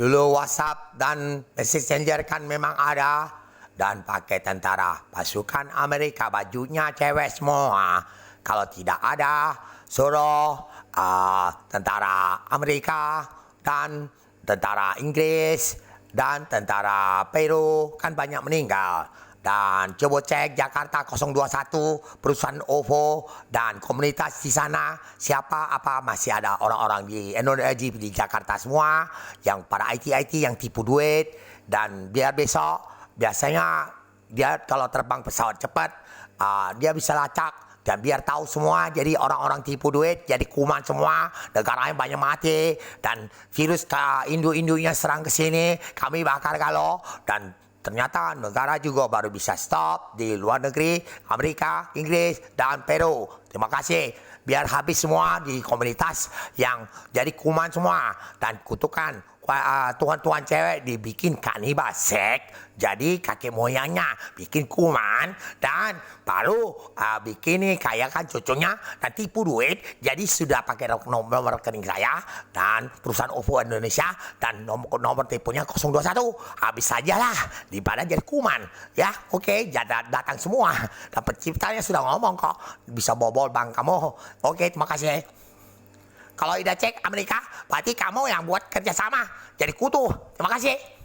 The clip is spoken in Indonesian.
Dulu WhatsApp dan Messenger kan memang ada, dan pakai tentara pasukan Amerika, bajunya cewek semua. Kalau tidak ada, suruh tentara Amerika dan tentara Inggris dan tentara Peru, kan banyak meninggal. Dan coba cek Jakarta 021, perusahaan OVO dan komunitas di sana, siapa apa masih ada orang-orang di Indonesia, di Jakarta semua yang para IT yang tipu duit. Dan biar besok, biasanya dia kalau terbang pesawat cepat, dia bisa lacak. Dan biar tahu semua, jadi orang-orang tipu duit jadi kuman semua, negaranya banyak mati, dan virus ke Indo-Indonya serang ke sini, kami bakar galau. Dan ternyata negara juga baru bisa stop di luar negeri, Amerika, Inggris, dan Peru. Terima kasih. Biar habis semua di komunitas yang jadi kuman semua. Dan kutukan tuan-tuan cewek dibikin kanibal seks. Jadi kakek moyangnya bikin kuman, dan baru bikin nih kayak kan cucunya dan tipu duit. Jadi sudah pakai nomor rekening saya dan perusahaan OVO Indonesia dan nomor teleponnya 021. Habis saja lah daripada jadi kuman. Ya, oke, datang semua. Dan penciptanya sudah ngomong kok bisa bobol bank kamu. Oke, terima kasih. Kalau udah cek Amerika, berarti kamu yang buat kerjasama jadi kutu. Terima kasih.